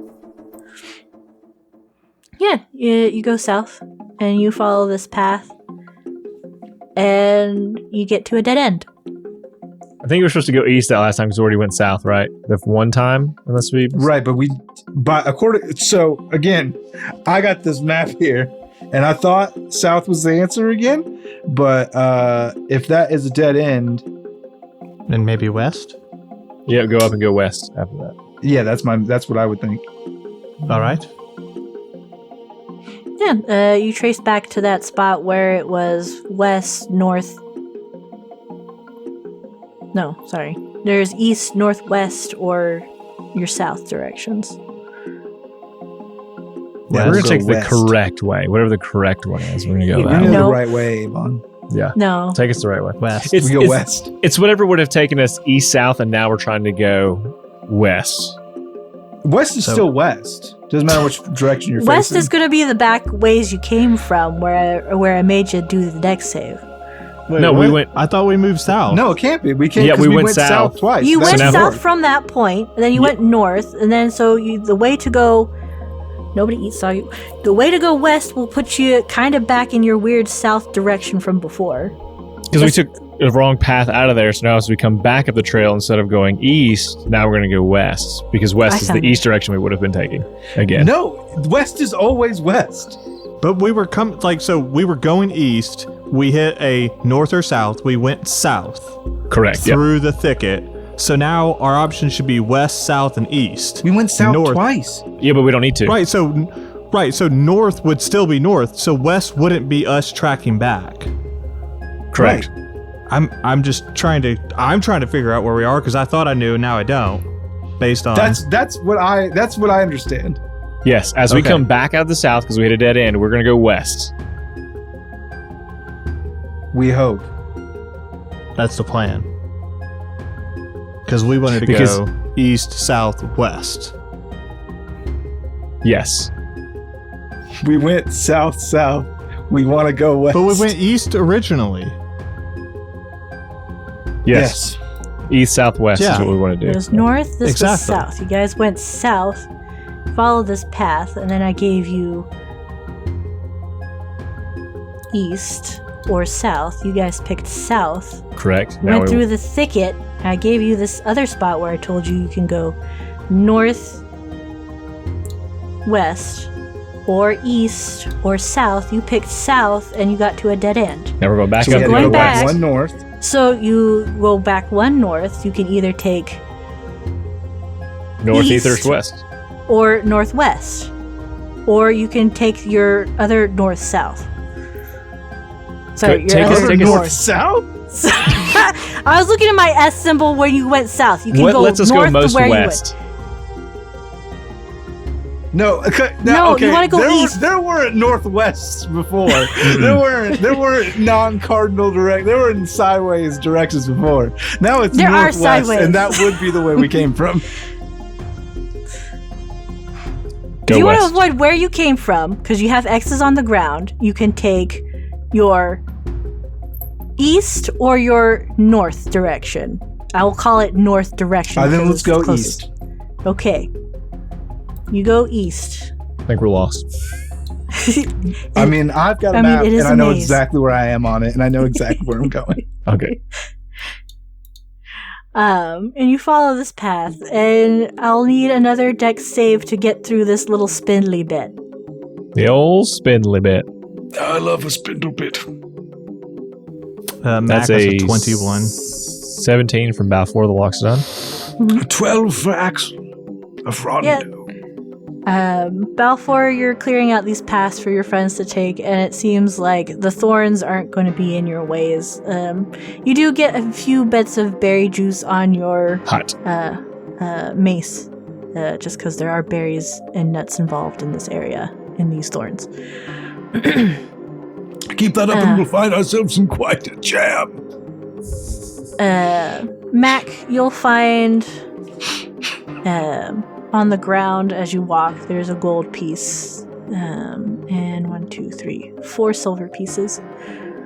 Yeah, you go south and you follow this path and you get to a dead end. I think we were supposed to go east that last time because we already went south, right? The one time, unless we... Right, so again, I got this map here, and I thought south was the answer again, but if that is a dead end, Then maybe west. Yeah, go up and go west after that. yeah, that's what I would think. All right. Yeah, you trace back to that spot where it was west, north. No, sorry. There's east, northwest, or your south directions. Yeah, we're we'll going to take go the west. correct way. Whatever the correct one is, we're going to go You We that know way. No. the right way, Avon. Yeah. No. Take us the right way. West. It's, We go it's, west. It's whatever would have taken us east-south, and now we're trying to go west. West is still west. Doesn't matter which direction you're West facing. is going to be the back ways you came from, where I made you do the dex save. Wait, No, we what? went- I thought we moved south. No, it can't be. We can't. Yeah, 'cause we went went south. twice. You That's went now- south from that point, and then you went north, and then the way to go. Nobody eats saw you. The way to go west will put you kind of back in your weird south direction from before. Because we took the wrong path out of there, so now as we come back up the trail, instead of going east, now we're going to go west. Because west is the found east direction we would have been taking. Again. No, west is always west. But we were we were going east. We hit a north or south. We went south Correct. Yep. through the thicket. So now our options should be west, south, and east. We went south North. twice. Yeah, but we don't need to. Right. So north would still be north. So west wouldn't be us tracking back. Correct. I'm just trying to figure out where we are because I thought I knew and now I don't. Based on That's what I understand. Yes, as we Okay. come back out of the south, because we hit a dead end, we're going to go west. We hope. that's the plan. Because we wanted to Because- go east, south, west. Yes. We went south. We want to go west. But we went east originally. Yes. East, southwest is Yeah. what we want to It do. was north, this was Exactly. south. You guys went south, followed this path, and then I gave you east or south. You guys picked south. Correct. Went through the thicket. I gave you this other spot where I told you you can go north, west, or east, or south. You picked south, and you got to a dead end. Now we're going back So up we to had to going go the back. west. one north. So you go back one north. You can either take Northeast east. or west. or northwest, or you can take your other north-south. Sorry, your Take us- other take us- north. South? I was looking at my S symbol when you went south. You can What go lets us north go most to where west? No, okay, No, you wanna go there east. There weren't northwests before. there weren't non-cardinal direct. There were sideways directions before. Now it's There are northwest, sideways. and that would be the way we came from. If Go you want west. to avoid where you came from, because you have X's on the ground, you can take your east or your north direction. I will call it north direction. Then because let's it's the go closest. east. Okay. You go east. I think we're lost. I mean, I've got a I mean, map, it is and I a know maze. exactly where I am on it, and I know exactly where I'm going. Okay. And you follow this path, and I'll need another dex save to get through this little spindly bit. The old spindly bit. I love a spindle bit. Mac That's has a a 21. 17 from Balfour the Lock's done. A 12 for Axel. A Frondo. Yeah. Balfour, you're clearing out these paths for your friends to take, and it seems like the thorns aren't going to be in your ways. You do get a few bits of berry juice on your Hot. mace, just because there are berries and nuts involved in this area, in these thorns. Keep that up and we'll find ourselves in quite a jam. Mac, you'll find on the ground as you walk, there's a gold piece. And 1, 2, 3, 4 silver pieces.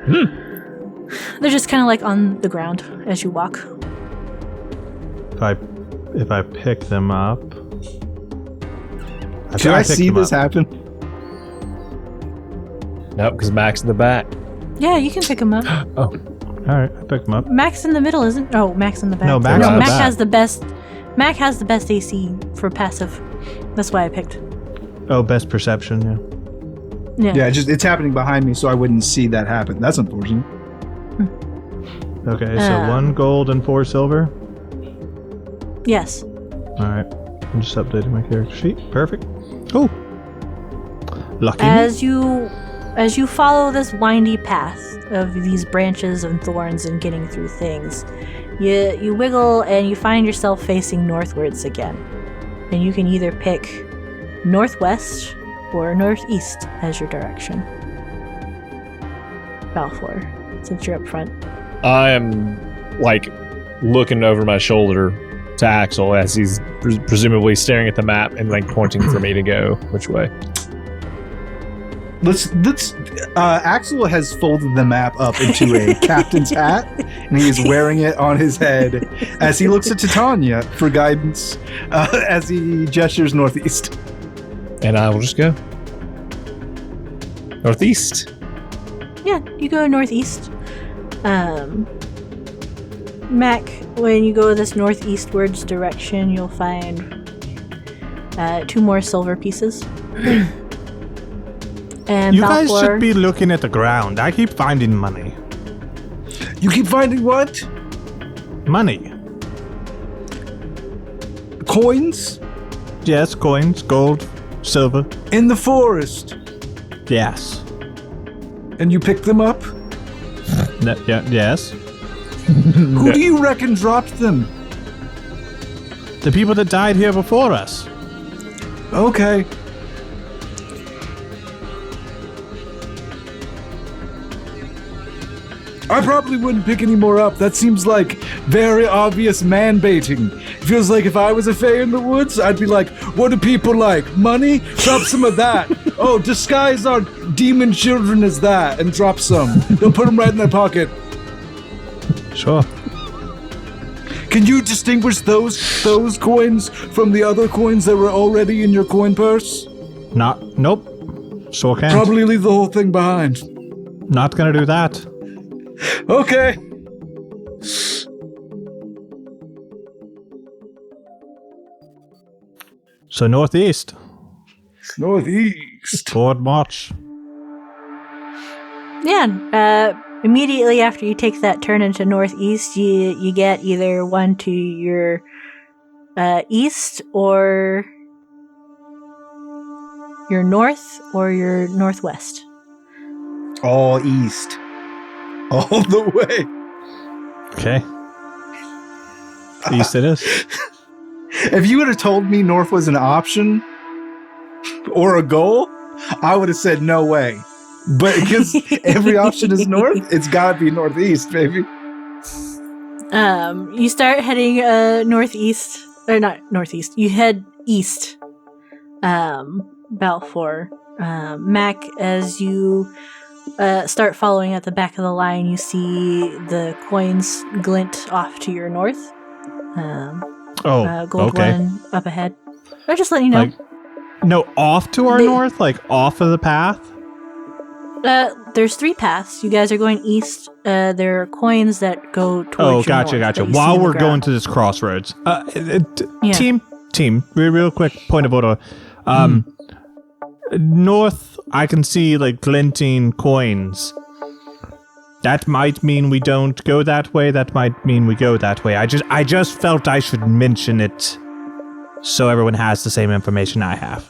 They're just kind of like on the ground as you walk. If I pick them up, Can I pick see them this up. happen? Nope, because Mac's in the back. Yeah, you can pick them up. All right, I picked them up. Mac's in the middle, isn't? Oh, Mac's in the back. No, Mac's in the Mac back. has the best. Mac has the best AC for passive. That's why I picked. Oh, best perception, yeah. Yeah. Yeah, it's happening behind me, so I wouldn't see that happen. That's unfortunate. Okay, so 1 gold and 4 silver. Yes. All right, I'm just updating my character sheet. Perfect. Oh, lucky me. As you follow this windy path of these branches and thorns and getting through things, you wiggle and you find yourself facing northwards again. And you can either pick northwest or northeast as your direction. Balfour, since you're up front. I am, like, looking over my shoulder to Axel as he's presumably staring at the map and, like, pointing for me to go which way. Let's Axel has folded the map up into a captain's hat, and he is wearing it on his head as he looks at Titania for guidance as he gestures northeast. And I will just go. Northeast. Yeah, you go northeast. Mac, when you go this northeastwards direction, you'll find 2 more silver pieces. And You guys Balfour, should be looking at the ground. I keep finding money. You keep finding what? Money. Coins? Yes, coins, gold, silver. In the forest. Yes. And you picked them up? Yes. Who do you reckon dropped them? The people that died here before us. Okay. I probably wouldn't pick any more up. That seems like very obvious man baiting. Feels like if I was a fae in the woods, I'd be like, what do people like? Money? Drop some of that. Oh, disguise our demon children as that and drop some. They'll put them right in their pocket. Sure. Can you distinguish those coins from the other coins that were already in your coin purse? Nope. Sure can't. Probably leave the whole thing behind. Not gonna do that. Okay. So northeast. Northeast. Forward march. Yeah. Immediately after you take that turn into northeast, you get either one to your east or your north or your northwest. All east. All the way. Okay. East it is. If you would have told me north was an option or a goal, I would have said no way. But because every option is north, it's got to be northeast, baby. You start heading northeast, or not northeast. You head east, Balfour. Mac, as you start following at the back of the line, you see the coins glint off to your north. Gold okay. one up ahead. I'm just letting you know. No, off to our north? Like off of the path? There's 3 paths. You guys are going east. There are coins that go towards your north. Gotcha. While we're going to this crossroads. Team, real quick point of order. North, I can see like glinting coins. That might mean we don't go that way. That might mean we go that way. I just felt I should mention it so everyone has the same information I have.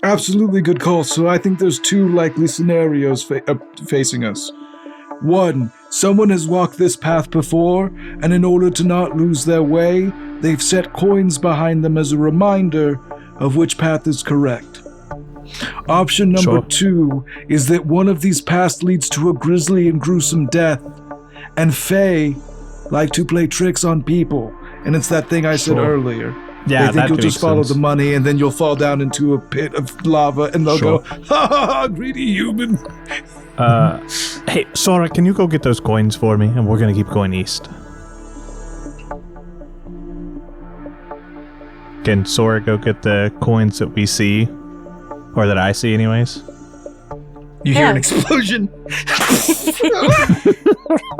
Absolutely good call. So I think there's 2 likely scenarios facing us. 1, someone has walked this path before, and in order to not lose their way, they've set coins behind them as a reminder of which path is correct. Option number 2 is that one of these paths leads to a grisly and gruesome death, and Fae like to play tricks on people, and it's that thing I said earlier. Yeah, they think you'll just follow the money, and then you'll fall down into a pit of lava, and they'll go, ha ha ha, greedy human. Hey, Sora, can you go get those coins for me? And we're gonna keep going east. Can Sora go get the coins that we see? Or that I see anyways? You hear an explosion.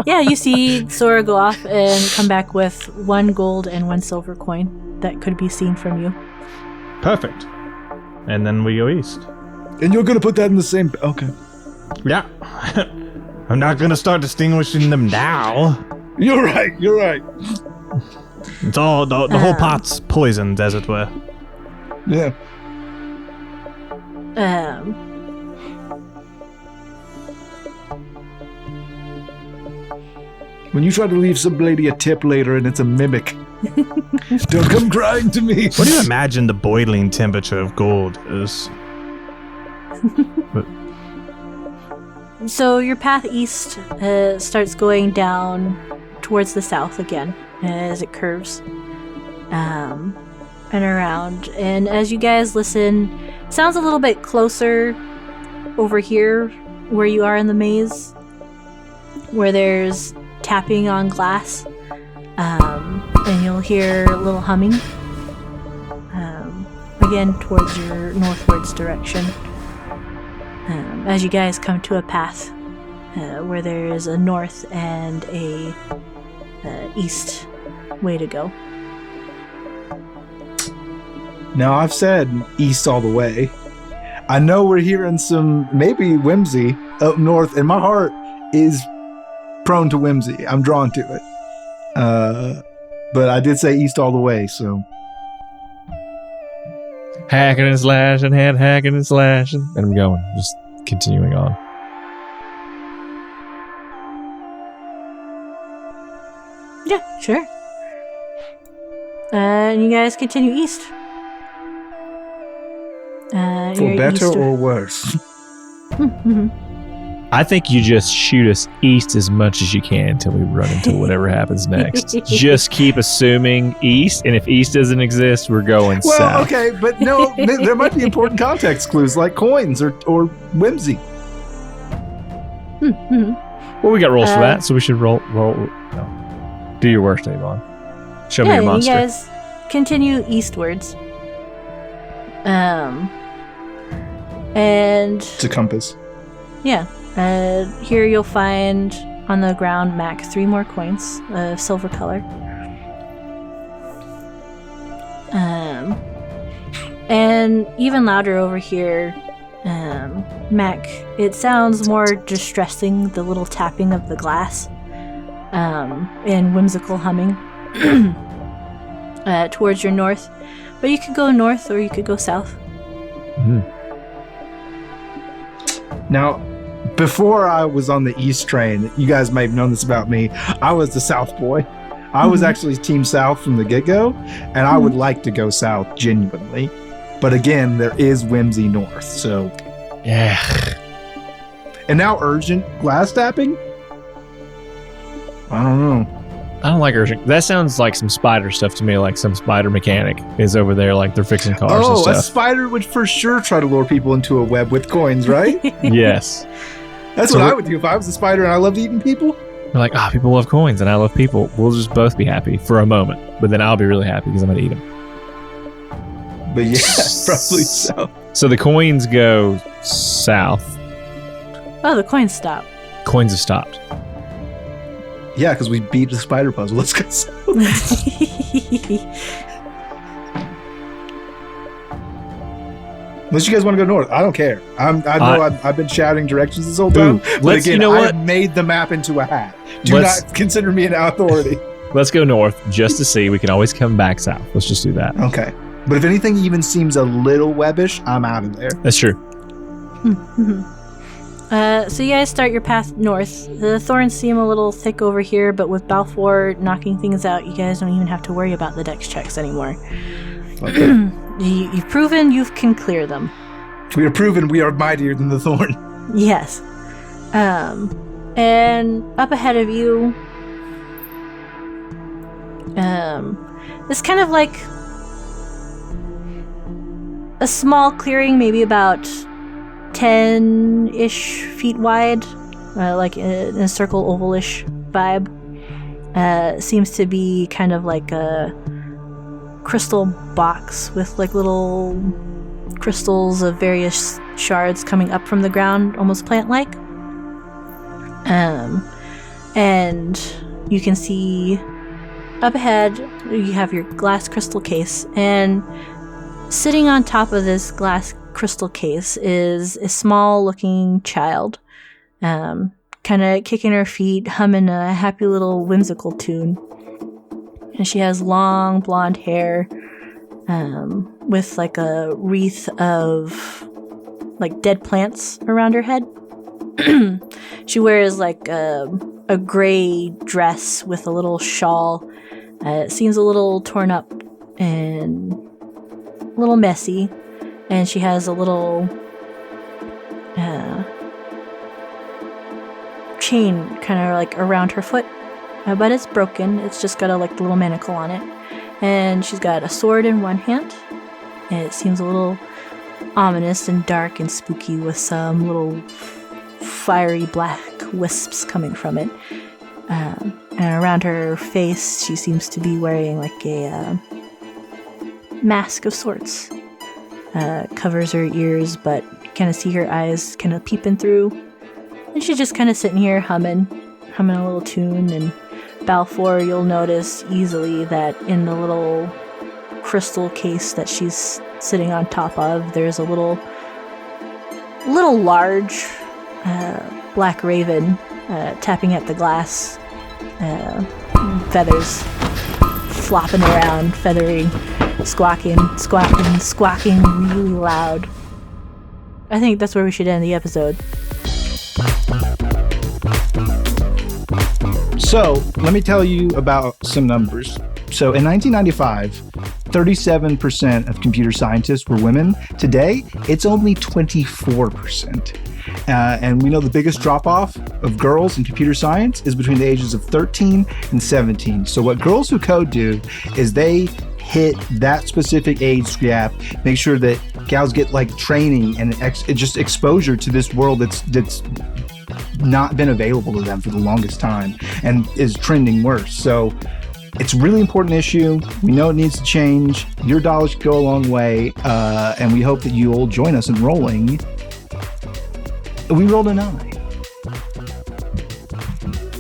Yeah, you see Sora go off and come back with 1 gold and 1 silver coin that could be seen from you. Perfect. And then we go east. And you're going to put that in the same... Okay. Yeah. I'm not going to start distinguishing them now. You're right. It's all... The whole pot's poisoned, as it were. Yeah. When you try to leave some lady a tip later and it's a mimic, don't come crying to me. What do you imagine the boiling temperature of gold is? So your path east starts going down towards the south again as it curves and around. And as you guys listen, it sounds a little bit closer over here where you are in the maze, where there's tapping on glass, and you'll hear a little humming again towards your northwards direction. As you guys come to a path where there is a north and a east way to go. Now, I've said east all the way. I know we're hearing some maybe whimsy up north, and my heart is prone to whimsy. I'm drawn to it. But I did say east all the way, so. Hacking and slashing, hacking and slashing. And I'm going, just continuing on. Yeah, sure. And you guys continue east. For better or worse? I think you just shoot us east as much as you can until we run into whatever happens next. Just keep assuming east, and if east doesn't exist, we're going south. Well, okay, but no, there might be important context clues like coins or whimsy. Well, we got rolls for that, so we should roll. No. Do your worst, Avon. Show me your monster. You guys continue eastwards. And It's a compass. yeah, here you'll find on the ground, Mac, 3 more coins of silver color. And even louder over here, Mac, it sounds more distressing, the little tapping of the glass, and whimsical humming towards your north. But you could go north or you could go south. Now, before I was on the East train, you guys may have known this about me, I was the South boy. I was actually Team South from the get-go, and I would like to go south genuinely. But again, there is whimsy north, so... Yeah. And now urgent glass tapping? I don't know. I don't like urgent. That sounds like some spider stuff to me, like some spider mechanic is over there, like they're fixing cars and Oh, a stuff. spider would for sure try to lure people into a web with coins, right? Yes. That's what I would do if I was a spider and I loved eating people. They're like, people love coins and I love people. We'll just both be happy for a moment, but then I'll be really happy because I'm going to eat them. But yeah, probably so. So the coins go south. Oh, the coins stop. Coins have stopped. Yeah, because we beat the spider puzzle. Let's go south. Unless you guys want to go north, I don't care. I've been shouting directions this whole time. But again, I've made the map into a hat. Do not consider me an authority. Let's go north just to see. We can always come back south. Let's just do that. Okay. But if anything even seems a little webbish, I'm out of there. That's true. So you guys start your path north. The thorns seem a little thick over here, but with Balfour knocking things out, you guys don't even have to worry about the dex checks anymore. Okay. You've proven you can clear them. We are proven we are mightier than the thorn. Yes. And up ahead of you, it's kind of like a small clearing, maybe about 10-ish feet wide, like in a circle, ovalish vibe. Seems to be kind of like a crystal box with like little crystals of various shards coming up from the ground, almost plant-like. And you can see up ahead, you have your glass crystal case, and sitting on top of this glass crystal case is a small-looking child, kind of kicking her feet, humming a happy little whimsical tune. And she has long blonde hair, with like a wreath of like dead plants around her head. She wears like a gray dress with a little shawl. It seems a little torn up and a little messy. And she has a little chain kind of like around her foot. But it's broken. It's just got a like little manacle on it. And she's got a sword in one hand. And it seems a little ominous and dark and spooky with some little fiery black wisps coming from it. And around her face, she seems to be wearing like a mask of sorts. Covers her ears, but you kind of see her eyes kind of peeping through. And she's just kind of sitting here humming a little tune. And Balfour, you'll notice easily that in the little crystal case that she's sitting on top of, there's a little large black raven tapping at the glass, feathers flopping around, feathering, squawking really loud. I think that's where we should end the episode. So, let me tell you about some numbers. So, in 1995, 37% of computer scientists were women. Today, it's only 24%. And we know the biggest drop-off of girls in computer science is between the ages of 13 and 17. So, what Girls Who Code do is they hit that specific age gap, make sure that gals get like training and just exposure to this world that's not been available to them for the longest time and is trending worse. So it's a really important issue. We know it needs to change. Your dollars go a long way, and we hope that you will join us in rolling. We rolled a 9.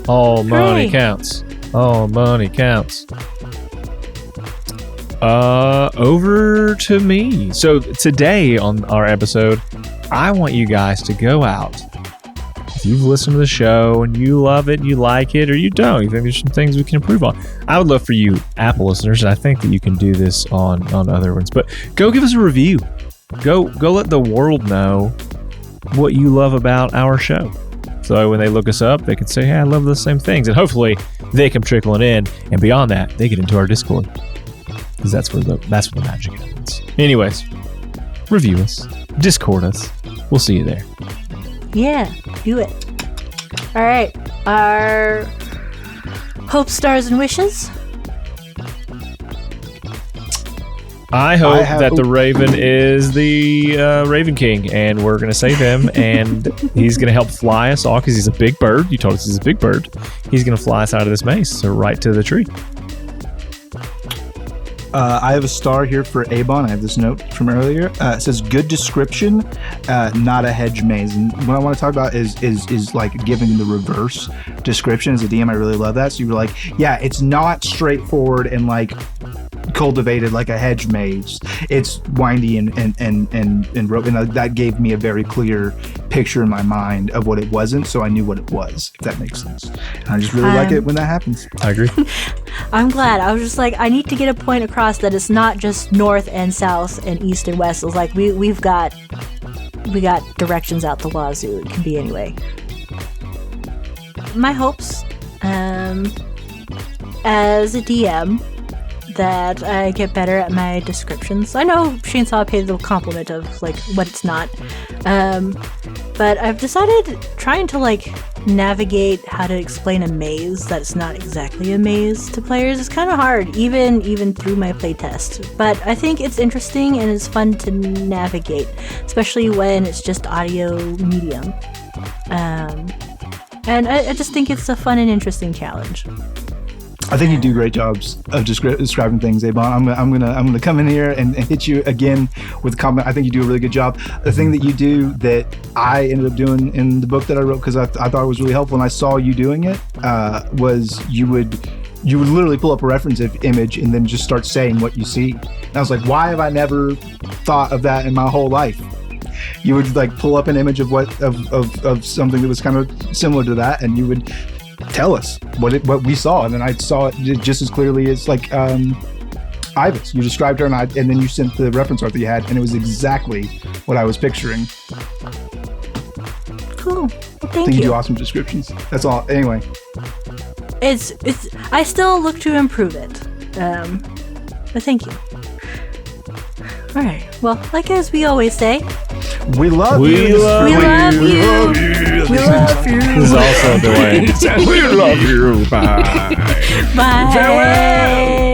All money counts. All money counts. Over to me. So today on our episode, I want you guys to go out. If you've listened to the show and you love it, you like it, or you don't, you think there's some things we can improve on, I would love for you Apple listeners, and I think that you can do this on other ones, but go give us a review. Go let the world know what you love about our show. So when they look us up, they can say, hey, I love the same things. And hopefully they come trickling in. And beyond that, they get into our Discord. Because that's where the magic happens. Anyways, review us. Discord us. We'll see you there. Yeah, do it. All right. Our hopes, stars, and wishes. I hope that the Raven is the Raven King, and we're going to save him, and he's going to help fly us all because he's a big bird. You told us he's a big bird. He's going to fly us out of this maze, so right to the tree. I have a star here for Abon. I have this note from earlier. It says good description, not a hedge maze. And what I want to talk about is like giving the reverse description. As a DM, I really love that. So you were like, yeah, it's not straightforward and like cultivated like a hedge maze. It's windy and rope, and that gave me a very clear picture in my mind of what it wasn't, so I knew what it was, if that makes sense. And I just really like it when that happens. I agree. I'm glad. I was just like, I need to get a point across that it's not just north and south and east and west. It's like we got directions out the wazoo. It can be anyway. My hopes, as a DM, that I get better at my descriptions. I know Shainsaw paid the compliment of like what it's not, but I've decided trying to like navigate how to explain a maze that's not exactly a maze to players is kind of hard, even through my playtest. But I think it's interesting and it's fun to navigate, especially when it's just audio medium. And I just think it's a fun and interesting challenge. I think you do great jobs of describing things, Abon. I'm gonna come in here and hit you again with a compliment. I think you do a really good job. The thing that you do that I ended up doing in the book that I wrote, because I thought it was really helpful, and I saw you doing it, was you would literally pull up a reference image and then just start saying what you see. And I was like, why have I never thought of that in my whole life? You would like pull up an image of of something that was kind of similar to that, and you would tell us what we saw, and then I saw it just as clearly as like Ivis. You described her, and then you sent the reference art that you had, and it was exactly what I was picturing. Cool. Well, thank you. I think you do awesome descriptions. That's all. Anyway, it's. I still look to improve it. But thank you. All right. Well, like as we always say, we love you. We love you. We love you. This is also the way. We love you. Bye. Bye. Farewell.